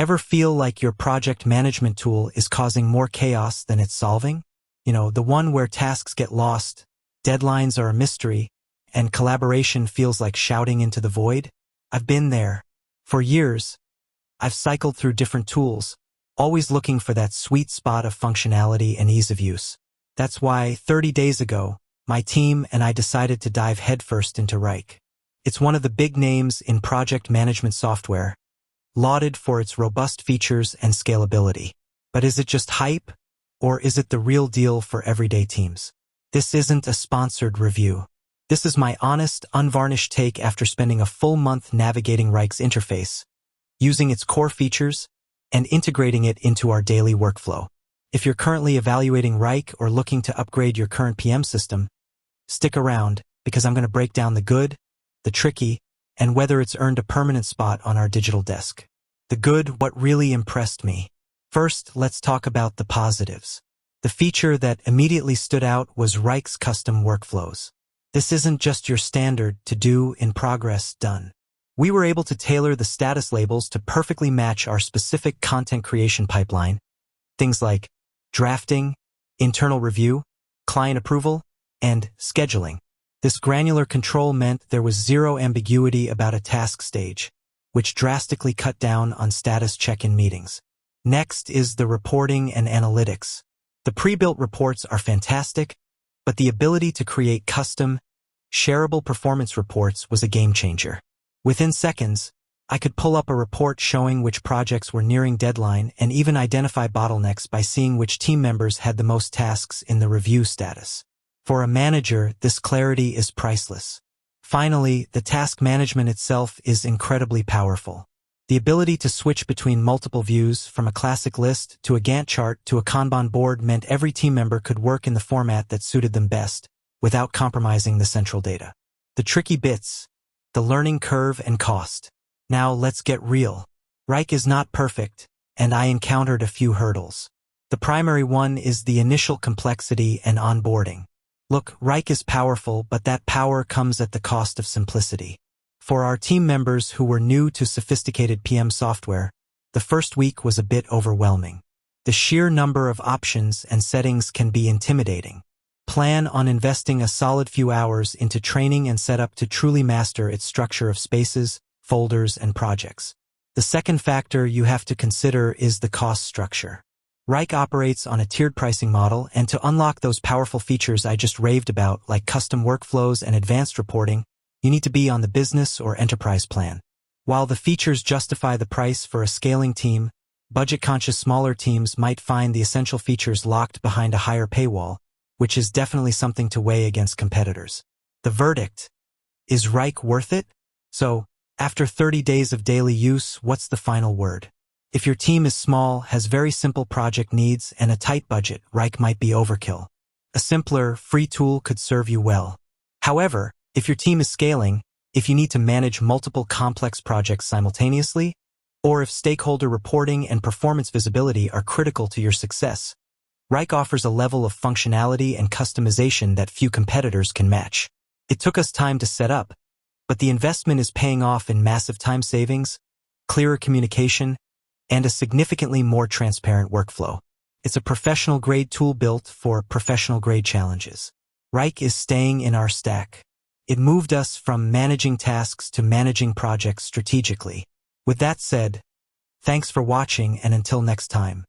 Ever feel like your project management tool is causing more chaos than it's solving? The one where tasks get lost, deadlines are a mystery, and collaboration feels like shouting into the void? I've been there. For years, I've cycled through different tools, always looking for that sweet spot of functionality and ease of use. That's why 30 days ago, my team and I decided to dive headfirst into Wrike. It's one of the big names in project management software, lauded for its robust features and scalability. But is it just hype, or is it the real deal for everyday teams? This isn't a sponsored review. This is my honest, unvarnished take after spending a full month navigating Wrike's interface, using its core features, and integrating it into our daily workflow. If you're currently evaluating Wrike or looking to upgrade your current PM system, stick around, because I'm going to break down the good, the tricky, and whether it's earned a permanent spot on our digital desk. The good, what really impressed me. First, let's talk about the positives. The feature that immediately stood out was Wrike's custom workflows. This isn't just your standard to-do in progress done. We were able to tailor the status labels to perfectly match our specific content creation pipeline. Things like drafting, internal review, client approval, and scheduling. This granular control meant there was zero ambiguity about a task stage, which drastically cut down on status check-in meetings. Next is the reporting and analytics. The pre-built reports are fantastic, but the ability to create custom, shareable performance reports was a game-changer. Within seconds, I could pull up a report showing which projects were nearing deadline and even identify bottlenecks by seeing which team members had the most tasks in the review status. For a manager, this clarity is priceless. Finally, the task management itself is incredibly powerful. The ability to switch between multiple views, from a classic list to a Gantt chart to a Kanban board, meant every team member could work in the format that suited them best, without compromising the central data. The tricky bits, the learning curve and cost. Now let's get real. Wrike is not perfect, and I encountered a few hurdles. The primary one is the initial complexity and onboarding. Look, Wrike is powerful, but that power comes at the cost of simplicity. For our team members who were new to sophisticated PM software, the first week was a bit overwhelming. The sheer number of options and settings can be intimidating. Plan on investing a solid few hours into training and setup to truly master its structure of spaces, folders, and projects. The second factor you have to consider is the cost structure. Wrike operates on a tiered pricing model, and to unlock those powerful features I just raved about, like custom workflows and advanced reporting, you need to be on the business or enterprise plan. While the features justify the price for a scaling team, budget-conscious smaller teams might find the essential features locked behind a higher paywall, which is definitely something to weigh against competitors. The verdict: is Wrike worth it? So, after 30 days of daily use, what's the final word? If your team is small, has very simple project needs, and a tight budget, Wrike might be overkill. A simpler, free tool could serve you well. However, if your team is scaling, if you need to manage multiple complex projects simultaneously, or if stakeholder reporting and performance visibility are critical to your success, Wrike offers a level of functionality and customization that few competitors can match. It took us time to set up, but the investment is paying off in massive time savings, clearer communication, and a significantly more transparent workflow. It's a professional-grade tool built for professional-grade challenges. Wrike is staying in our stack. It moved us from managing tasks to managing projects strategically. With that said, thanks for watching, and until next time.